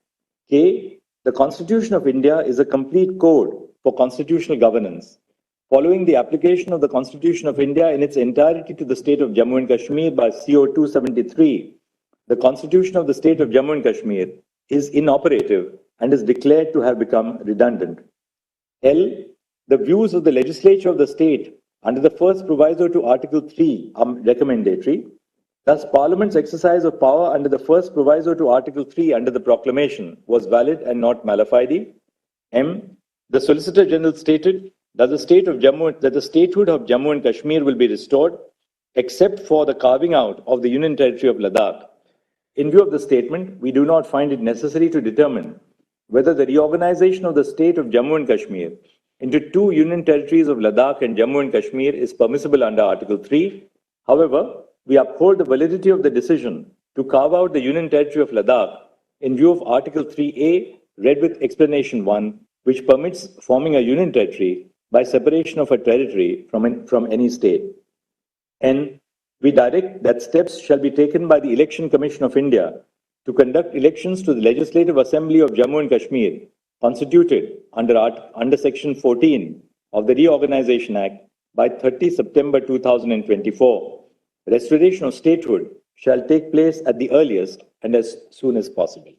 K. The Constitution of India is a complete code for constitutional governance. Following the application of the Constitution of India in its entirety to the state of Jammu and Kashmir by CO 273, the Constitution of the state of Jammu and Kashmir is inoperative and is declared to have become redundant. L. The views of the legislature of the state under the first proviso to Article 3 are recommendatory. Thus, Parliament's exercise of power under the first proviso to Article 3 under the proclamation was valid and not mala fide. M. The Solicitor General stated that the statehood of Jammu and Kashmir will be restored, except for the carving out of the Union Territory of Ladakh. In view of the statement, we do not find it necessary to determine whether the reorganization of the state of Jammu and Kashmir into two Union Territories of Ladakh and Jammu and Kashmir is permissible under Article 3. However, we uphold the validity of the decision to carve out the Union Territory of Ladakh in view of Article 3A, read with Explanation 1, which permits forming a Union Territory by separation of a territory from any state. N. We direct that steps shall be taken by the Election Commission of India to conduct elections to the Legislative Assembly of Jammu and Kashmir, constituted under Section 14 of the Reorganization Act by 30 September 2024. Restoration of statehood shall take place at the earliest and as soon as possible.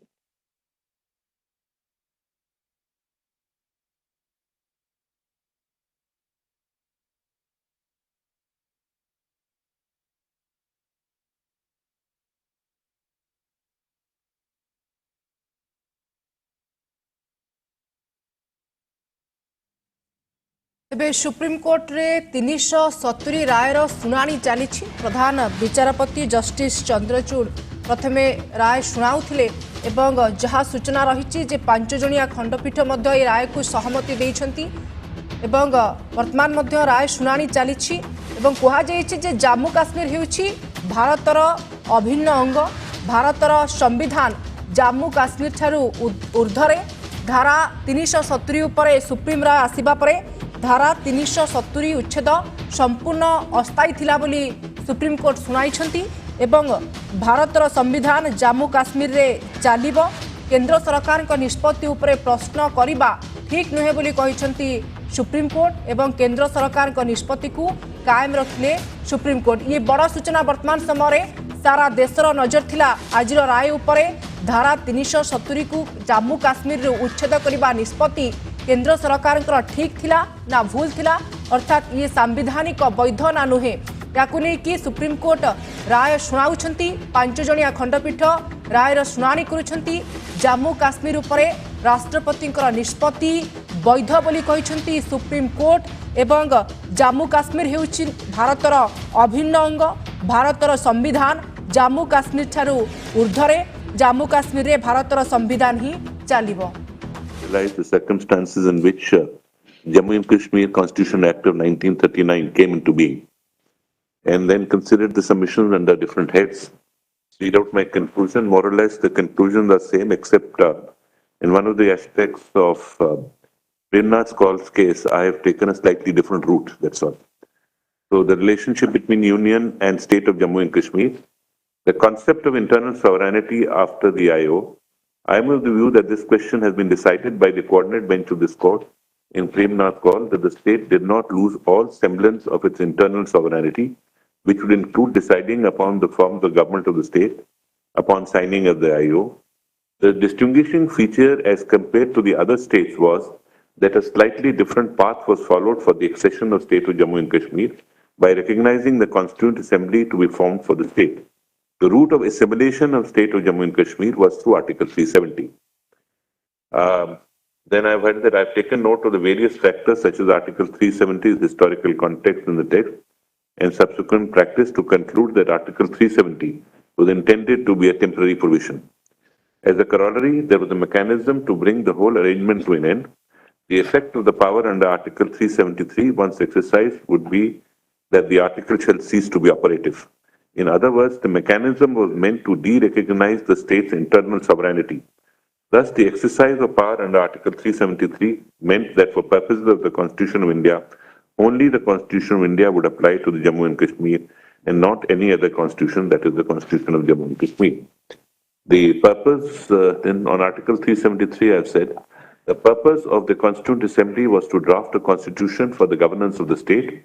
तेबे supreme court रे 370 रायर शुणाणी चली प्रधान विचारपति justice Chandrachud प्रथमे राय शुणाउथिले एवं जहाँ सूचना रही जे 5 जणिया खंडपीठ मध्य राय को सहमति देइछंती एवं वर्तमान मध्य राय शुणाणी चली कहुचे जम्मू काश्मीर होउछि भारतर अभिन्न अंग भारतर संविधान जम्मू काश्मीर ठारू ऊर्ध्वरे धारा 370 उपर सुप्रीम राय आसिबा परे धारा 370 उच्छेद संपूर्ण अस्थायी थिला बोली सुप्रीम कोर्ट सुनाइछंती एवं भारतर संविधान जम्मू काश्मीर रे चालिबो केंद्र सरकार को निष्पत्ति उपरे प्रश्न करिबा ठीक नुहे बोली कहिछंती सुप्रीम कोर्ट एवं केंद्र सरकार को निष्पत्ति को कायम रखले सुप्रीम कोर्ट ये बड़ सूचना वर्तमान समय सारा देशर नजर थिला आजिर राय उपरे धारा 370 को जम्मू काश्मीर उच्छेद करने निष्पत्ति केंद्र सरकार ठीक थिला ना भूल थिला अर्थात ये संवैधानिक वैध ना नुहे याकु कि सुप्रीम कोर्ट राय शुणाउछंती 5 जणिया खंडपीठ रायर शुणाणी करुछंती जम्मू काश्मीर उपरे राष्ट्रपति निष्पत्ति वैध बोली कहिछंती सुप्रीम कोर्ट एवं जम्मू काश्मीर हेउछि भारतर अभिन्न अंग भारतर संविधान जम्मू काश्मीर ठारू ऊर्ध्वरे जम्मू काश्मीर रे भारतर संविधान ही चलिबो The circumstances in which Jammu and Kashmir Constitution Act of 1939 came into being, and then considered the submissions under different heads. Read out my conclusion. More or less, the conclusions are same, except in one of the aspects of Premnath's Call's case, I have taken a slightly different route. That's all. So, the relationship between Union and State of Jammu and Kashmir, the concept of internal sovereignty after the IO. I am of the view that this question has been decided by the coordinate bench of this court in Premnath's Call that the state did not lose all semblance of its internal sovereignty, which would include deciding upon the forms of government of the state upon signing of the IO. The distinguishing feature as compared to the other states was that a slightly different path was followed for the accession of state of Jammu and Kashmir by recognizing the Constituent Assembly to be formed for the state. The route of assimilation of state of Jammu and Kashmir was through Article 370. Then I've heard that I've taken note of the various factors such as Article 370's historical context in the text and subsequent practice to conclude that Article 370 was intended to be a temporary provision. As a corollary, there was a mechanism to bring the whole arrangement to an end. The effect of the power under Article 373, once exercised, would be that the article shall cease to be operative. In other words, the mechanism was meant to de-recognize the state's internal sovereignty. Thus, the exercise of power under Article 373 meant that for purposes of the Constitution of India, only the Constitution of India would apply to the Jammu and Kashmir and not any other constitution, that is the Constitution of Jammu and Kashmir. The purpose, then on Article 373, I have said, the purpose of the Constituent Assembly was to draft a constitution for the governance of the state.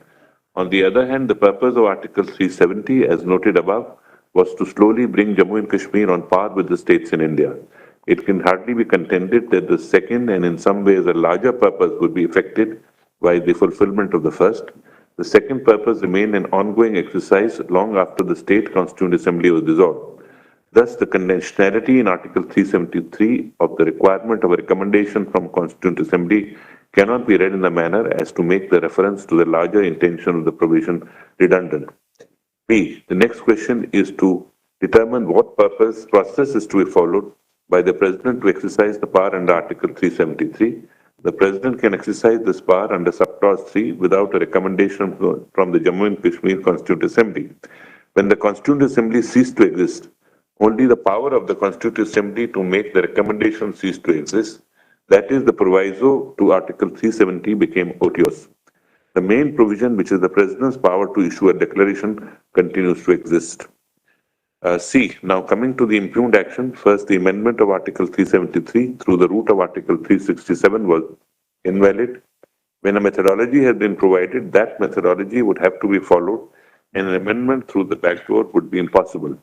On the other hand, the purpose of Article 370, as noted above, was to slowly bring Jammu and Kashmir on par with the states in India. It can hardly be contended that the second and in some ways a larger purpose would be effected by the fulfillment of the first. The second purpose remained an ongoing exercise long after the State Constituent Assembly was dissolved. Thus, the conditionality in Article 373 of the requirement of a recommendation from Constituent Assembly cannot be read in a manner as to make the reference to the larger intention of the provision redundant. B. The next question is to determine what process is to be followed by the President to exercise the power under Article 373. The President can exercise this power under subclause 3 without a recommendation from the Jammu and Kashmir Constituent Assembly. When the Constituent Assembly ceased to exist, only the power of the Constituent Assembly to make the recommendation ceased to exist. That is, the proviso to Article 370 became otious. The main provision, which is the President's power to issue a declaration, continues to exist. C. Now coming to the impugned action, first the amendment of Article 373 through the route of Article 367 was invalid. When a methodology has been provided, that methodology would have to be followed and an amendment through the back door would be impossible.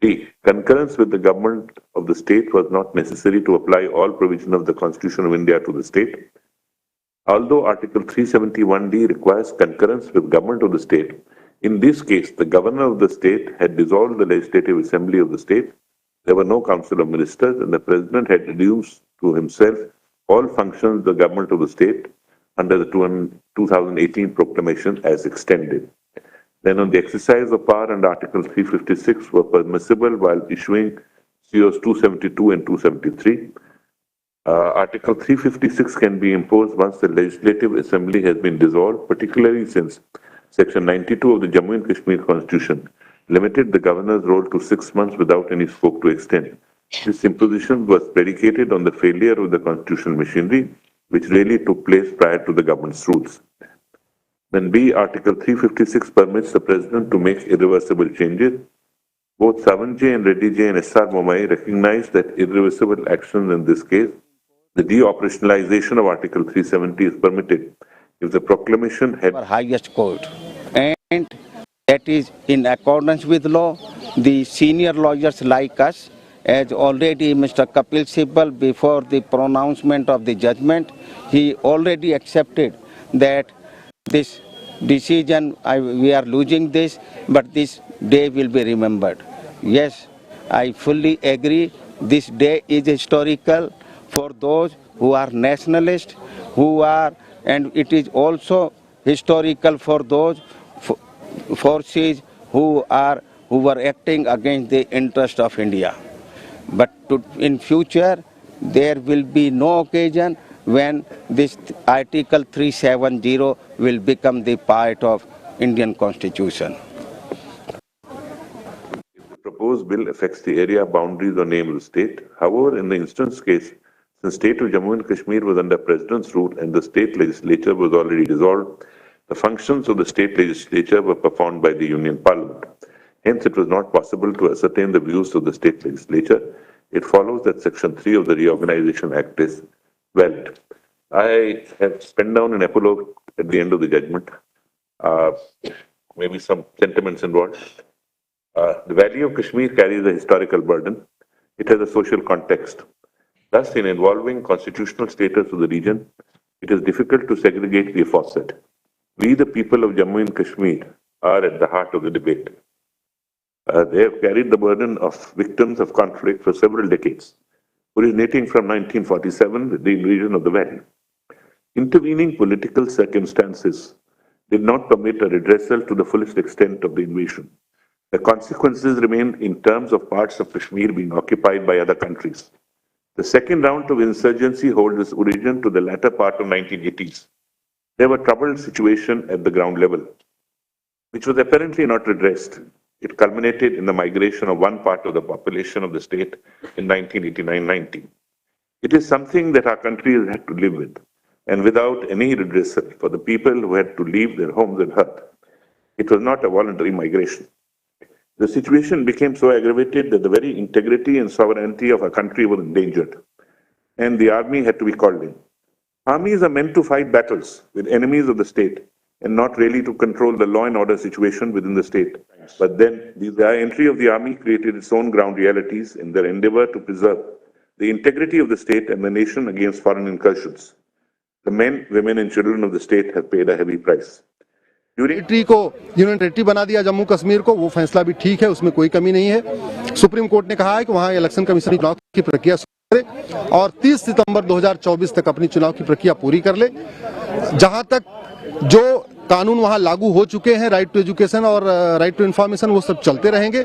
D. Concurrence with the government of the state was not necessary to apply all provision of the Constitution of India to the state. Although Article 371D requires concurrence with government of the state, in this case, the governor of the state had dissolved the Legislative Assembly of the state. There were no Council of Ministers and the President had reduced to himself all functions of the government of the state under the 2018 proclamation as extended. Then on the exercise of power under Article 356 were permissible while issuing COs 272 and 273. Article 356 can be imposed once the Legislative Assembly has been dissolved, particularly since Section 92 of the Jammu and Kashmir Constitution limited the governor's role to 6 months without any scope to extend. This imposition was predicated on the failure of the constitutional machinery, which really took place prior to the government's rules. Then B, Article 356 permits the President to make irreversible changes. Both Savan J and Reddy J and S.R. Momai recognize that irreversible actions in this case, the de-operationalization of Article 370 is permitted if the proclamation had... Highest court, and that is in accordance with law the senior lawyers like us, as already Mr. Kapil Sibal, before the pronouncement of the judgment, he already accepted that this decision, we are losing this, but this day will be remembered. Yes, I fully agree. This day is historical for those who are nationalists, and it is also historical for those forces who were acting against the interest of India. But in future, there will be no occasion when this Article 370 will become the part of Indian Constitution. The proposed bill affects the area boundaries or name of the state. However, in the instance case, since state of Jammu and Kashmir was under President's rule and the state legislature was already dissolved, the functions of the state legislature were performed by the Union Parliament. Hence, it was not possible to ascertain the views of the state legislature. It follows that Section 3 of the Reorganization Act is valid. I have penned down an epilogue at the end of the judgment, maybe some sentiments involved. The Valley of Kashmir carries a historical burden. It has a social context. Thus, in involving constitutional status of the region, it is difficult to segregate the aforesaid. We, the people of Jammu and Kashmir, are at the heart of the debate. They have carried the burden of victims of conflict for several decades, originating from 1947 with the invasion of the Valley. Intervening political circumstances did not permit a redressal to the fullest extent of the invasion. The consequences remain in terms of parts of Kashmir being occupied by other countries. The second round of insurgency holds its origin to the latter part of 1980s. There were troubled situation at the ground level, which was apparently not redressed. It culminated in the migration of one part of the population of the state in 1989-90. It is something that our country has had to live with, and without any redressal for the people who had to leave their homes and hearth. It was not a voluntary migration. The situation became so aggravated that the very integrity and sovereignty of our country was endangered, and the army had to be called in. Armies are meant to fight battles with enemies of the state and not really to control the law and order situation within the state. But then the entry of the army created its own ground realities in their endeavor to preserve the integrity of the state and the nation against foreign incursions. The men, women and children of the state have paid a heavy price. Territory को union territory बना दिया जम्मू कश्मीर को, वो फैसला भी ठीक है, उसमें कोई कमी नहीं है। सुप्रीम कोर्ट ने कहा है कि वहां इलेक्शन कमीशन चुनाव की प्रक्रिया शुरू करे और 30 सितंबर 2024 तक अपनी चुनाव की प्रक्रिया पूरी कर ले। जहां तक जो कानून वहां लागू हो चुके हैं, राइट टू एजुकेशन और राइट टू इन्फॉर्मेशन, वो सब चलते रहेंगे।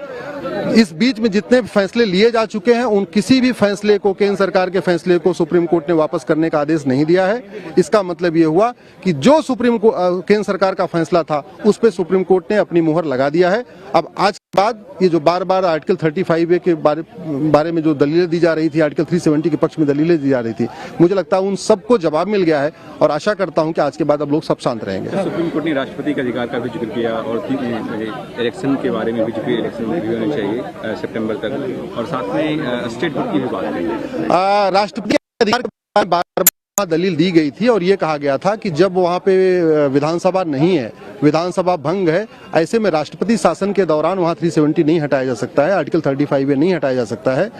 इस बीच में जितने फैसले लिए जा चुके हैं, उन किसी भी फैसले को, केंद्र सरकार के फैसले को सुप्रीम कोर्ट ने वापस करने का आदेश नहीं दिया है। इसका मतलब ये हुआ कि जो केंद्र सरकार का फैसला था, उस पर सुप्रीम कोर्ट ने अपनी मुहर लगा दिया है। अब आज के बाद ये जो बार बार आर्टिकल 35A के बारे में जो दलीलें दी जा रही थी, आर्टिकल 370 के पक्ष में दलीलें दी जा रही थी, मुझे लगता है उन सबको जवाब मिल गया है और आशा करता हूं कि आज के बाद अब लोग सब शांत रहेंगे। सुप्रीम कोर्ट ने राष्ट्रपति के अधिकार का भी जिक्र किया और इलेक्शन के बारे में भी जिक्र, इलेक्शन भी होने चाहिए सितंबर तक, और साथ में स्टेट बोर्ड की भी बात करेंगे। राष्ट्रपति के अधिकार के बारे में दलील दी गई थी और ये कहा गया था कि जब वहां पे विधानसभा नहीं है, विधानसभा भंग है, ऐसे में राष्ट्रपति शासन के दौरान वहां 370 नहीं हटाया जा सकता है, आर्टिकल 35A नहीं हटाया जा सकता है।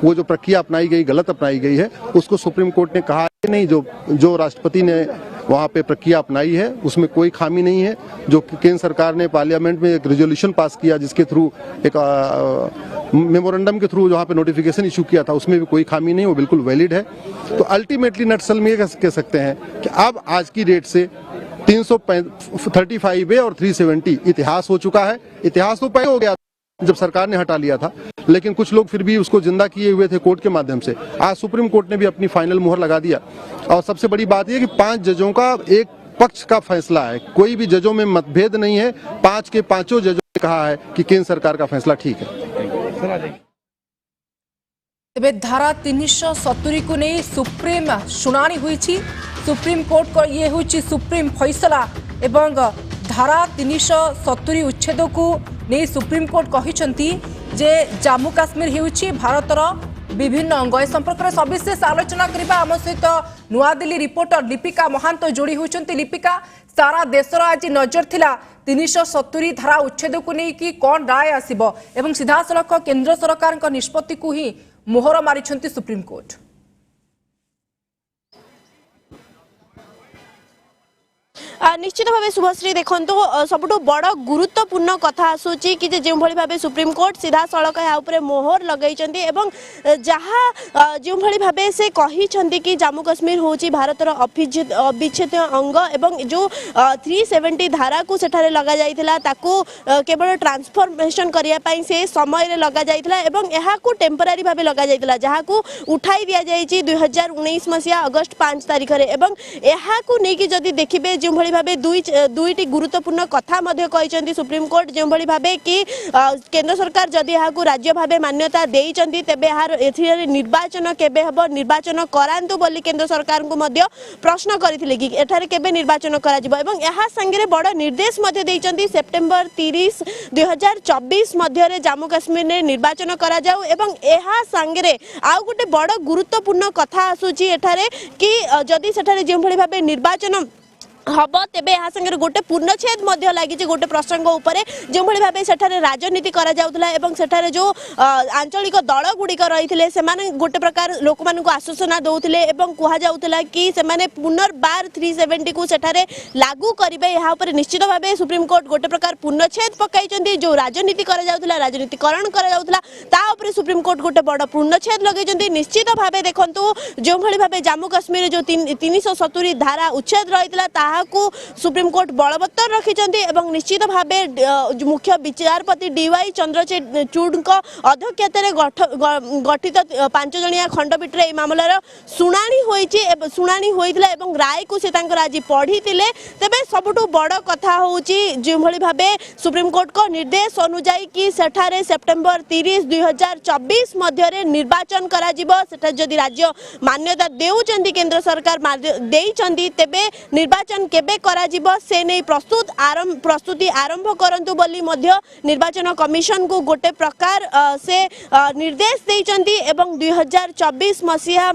वो जो प्रक्रिया अपनाई गई, गलत अपनाई गई है, उसको सुप्रीम कोर्ट ने कहा कि नहीं, जो राष्ट्रपति ने वहां पे प्रक्रिया अपनाई है उसमें कोई खामी नहीं है। जो केंद्र सरकार ने पार्लियामेंट में एक रेजोल्यूशन पास किया, जिसके थ्रू एक मेमोरेंडम के थ्रू जहाँ पे नोटिफिकेशन इशू किया था, उसमें भी कोई खामी नहीं, वो बिल्कुल वैलिड है। तो अल्टीमेटली नटसल में ये कह सकते हैं कि अब आज की डेट से 335A और 370 इतिहास हो चुका है। इतिहास तो पहले हो गया जब सरकार ने हटा लिया था, लेकिन कुछ लोग फिर भी उसको जिंदा किए हुए थे कोर्ट के माध्यम से। आज सुप्रीम कोर्ट ने भी अपनी फाइनल मुहर लगा दिया और सबसे बड़ी बात यह कि 5 जजों का एक पक्ष का फैसला है, कोई भी जजों में मतभेद नहीं है। 5 के 5 जजों ने कहा है कि केंद्र सरकार का फैसला ठीक है। तेबे धारा 370 को नहीं सुप्रीम शुणाणी हुई, सुप्रीम कोर्ट को ये हुई सुप्रीम फैसला एवं धारा 370 उच्छेद को नहीं सुप्रीम कोर्ट कहते जे जम्मू काश्मीर होउछि भारतर विभिन्न अंग। ए संपर्क में सविशेष आलोचना करबा आम सहित नुआदिल्ली रिपोर्टर लिपिका महांत जोड़ी होती। लिपिका, सारा देशर आज नजर थिला 370 धारा उच्छेद को लेकिन कौन राय आसिबो एवं सीधा सड़क केंद्र सरकार निष्पत्ति को ही मोहर मारिछंती सुप्रीम कोर्ट। निश्चित भाव शुभश्री देखो सबुठ बड़ गुरुत्वपूर्ण कथा आसूची कि जो भाव सुप्रीम कोर्ट सीधा सड़क या मोहर लगे जहाँ जो भाव से कहते कि जम्मू कश्मीर हूँ भारतर अविच्छेद अंग एवं जो 370 धारा को सेठारे लगा जाइथिला ताकू केवल ट्रांसफॉर्मेशन करने से समय लगा जाइथिला एवं यहाँ को टेम्परारी भाव लगा जाइथिला जहाँ को उठाई दिया जाइछि 2019 मसीहा अगस्त 5 तारिख रे एवं यहाँ को लेकिन जदि देखिबे जो भली भाबे दुईटी गुरुत्वपूर्ण कथा मध्य कहते सुप्रीम कोर्ट जो भली भाबे कि केंद्र सरकार जदि यहाँ को राज्य भाबे मान्यता देइचंती तेबे यार एथिरे निर्वाचन केबे हबो निर्वाचन करांतु बोली केंद्र सरकार को मध्य प्रश्न करथिले कि एठारे केबे निर्वाचन करा जिवो एवं यहाँ संगे बड़ निर्देश मध्य देइचंती सेप्टेम्बर 30 2024 मध्य रे जम्मू कश्मीर ने निर्वाचन करा जाऊ एवं यहाँ संगे आउ गोटे बड़ गुरुत्वपूर्ण कथा आसुची एठारे कि जदि सेठारे जो भली भाबे निर्वाचन हम तेबे यहाँ संगे गोटे पूर्णछेद लगी गोटे प्रसंग उपरे जो भाई भाव सेठारे राजनीति करा जाउथला एवं सेठारे जो आंचलिक दल गुड़िक रही से गोटे प्रकार लोक मान आश्वासना दौले एवं कह जाउथला कि सेमाने पुनर्बार 370 को सेठारे लागू करेंगे यहाँ पर निश्चित भाव सुप्रीम कोर्ट गोटे प्रकार पूर्णछेद पकाई जो राजनीति करा जाउथला राजनीतिकरण करा जाउथला ता उपरे सुप्रीम कोर्ट गोटे बड़ पूर्णछेद लगे निश्चित भाव देखु जो भाई भाव जम्मू कश्मीर जो 370 धारा उच्छेद रही को सुप्रीम कोर्ट बलवत्तर रखिंट एवं निश्चित भाव मुख्य विचारपति डीवाई चंद्रचूड़ अध्यक्षतार गठित 5 जणिया खंडपीठ रे मामलार शुणाणी होइतिला एवं राय को से आज पढ़ी तेबे सबुठु बड़ कथा होउची जो भली भाबे सुप्रीम कोर्ट को निर्देश अनुसार कि सेठारे सेप्टेम्बर 30 2024 मध्य रे निर्वाचन करा जिवो सेठा जदि राज्य मान्यता देउचंती केंद्र सरकार देइचंती तेबे निर्वाचन केबे करा जिवो से नहीं प्रस्तुति आरंभ करंतु बोली मध्य निर्वाचन कमिशन को गोटे प्रकार से निर्देश देइचंती एवं 2024 मसीहा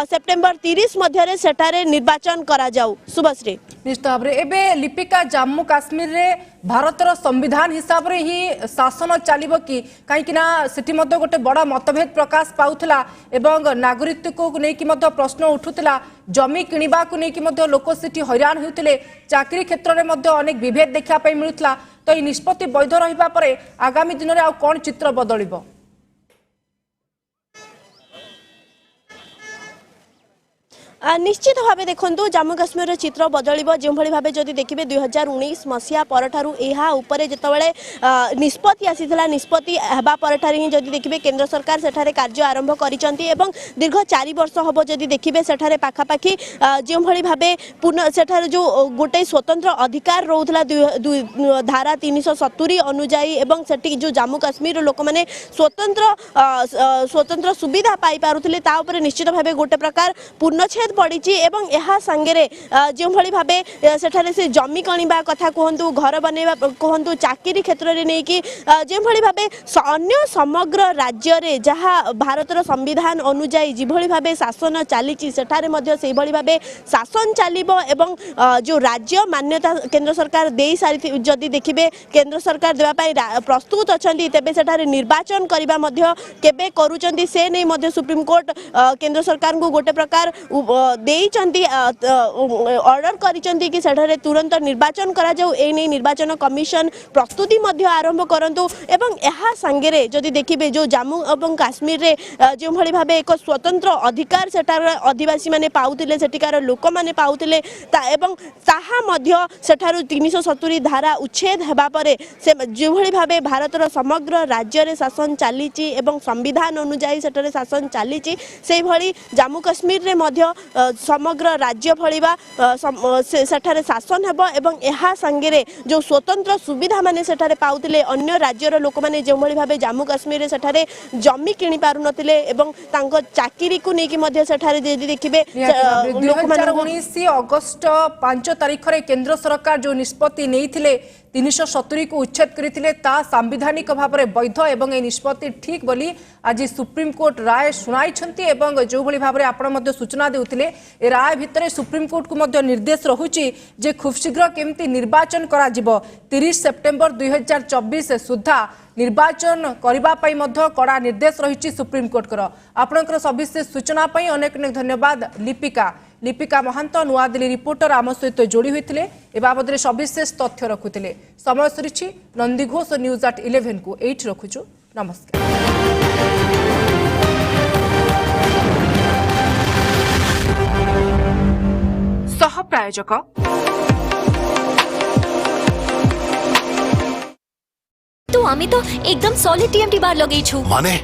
सेप्टेम्बर 30 मध्य रे सेठारे निर्वाचन करा जाऊ। शुभश्री निश्चित भाव एबे लिपिका जम्मू काश्मीर रे भारतर संविधान हिसाब रे ही शासन चलिबो कि कहीं सेठी मध्य गोटे बड़ा मतभेद प्रकाश पाउथला एवं नागरिकत्व को लेकिन मध्य प्रश्न उठुतला जमी किनिबा को लेकिन मध्य लोक सेठी हैरान होउतले चाकरी क्षेत्र में मध्य अनेक विभेद देखा पई मिलुतला तो ई निष्पत्ति वैध रहिबा परे आगामी दिन रे आ कोन चित्र बदलिबो। निश्चित भाव देखो जम्मू कश्मीर चित्र बदल जो भाव जदि देखिए 2019 मसीहा परठारु यहाँ उपरे जितेबाला निष्पत्ति आसीथिला निष्पत्ति हेबा परठारे ही जदि देखिए केंद्र सरकार सेठारे कार्य आरंभ करिसंती एवं दीर्घ 4 वर्ष हम जदि देखिए सेठारे पाखापाखि जो भाव पुनः सेठारे जो गोटे स्वतंत्र अधिकार रोला धारा 370 अनुजाई एवं सेठी जो जम्मू कश्मीर लोक मैंने स्वतंत्र सुविधा पाई पारुथिले ता उपरे निश्चित भाव गोटे प्रकार पूर्णछेद पड़ी एवं यहाँ संगे जो भाई भाव सेठारे से जमी कणिबा कथा कहतु घर बनवा कहतु चाकरी क्षेत्र में नहीं कि जो भाई भाव अन्य समग्र राज्य रे जहाँ भारतर संविधान अनुजाई जिभली भाव शासन चली सेठारे से भाव शासन चलिबो एवं जो राज्य मान्यता केंद्र सरकार दे सारी जदि देखिए केंद्र सरकार देवाई प्रस्तुत अच्छा तेबे सेठारे निर्वाचन करबा मध्य केबे करूचंती से नहीं सुप्रीम कोर्ट केंद्र सरकार को गोटे प्रकार ऑर्डर करिसंती कि सेठारे तुरंत निर्वाचन करा जाऊ ए नहीं निर्वाचन कमिशन प्रस्तुति मध्य आरंभ करंतु एवं यहाँ संगे जदि देखिए जो जम्मू एवं काश्मीर रे जो भाई भाव एक स्वतंत्र अधिकार सेठार आदिवासी माने पाउथिले सेठिकार लोक माने पाउथिले एवं ताहा मध्य सेठारु 370 धारा उच्छेद हेबा परे से जो भाई भाव भारतर समग्र राज्य रे शासन चलीची एवं संविधान अनुसार सेठारे शासन चलीची से भली जम्मू कश्मीर रे मध्य समग्र राज्य भलिबा सेठारे शासन हेबो एवं यहाँ संगे जो स्वतंत्र सुविधा माने सेठारे पाउथिले अन्य राज्यर लोक माने जो भली भाबे जम्मू कश्मीर सेठारे जमी किनि पारु नथिले एवं तांको चाकरी को नेकी मध्य सेठारे जे देखिबे 2019 अगस्त 5 तारिख रे केंद्र सरकार जो निष्पत्ति नैथिले 370 को उच्छेद करते सांविधानिक भाव में वैध एवं ए निष्पत्ति ठीक बोली आज सुप्रीम कोर्ट राय शुणाई जो भाई भाव में आपण सूचना देउथिले कहले ए राय भितर सुप्रीम कोर्ट को मध्य निर्देश रहुची जे खूब शीघ्र केमती निर्वाचन करा जिवो 30 सेप्टेम्बर 2024 सुधा निर्वाचन करबा पई मध्य कड़ा निर्देश रहिछि सुप्रीम कोर्ट कर आपनकर सविशेष सूचना पई अनेक अनेक धन्यवाद लिपिका महांत नुआदिल्ली रिपोर्टर आम सहित जोड़ी होते ए बाबद सविशेष तथ्य रखुते समय सरी नंदीघोष न्यूज at 11 को एट रखुचु नमस्कार। सह प्रायोजक तो आमी तो एकदम सॉलिड टीएमटी बार लगेइछु माने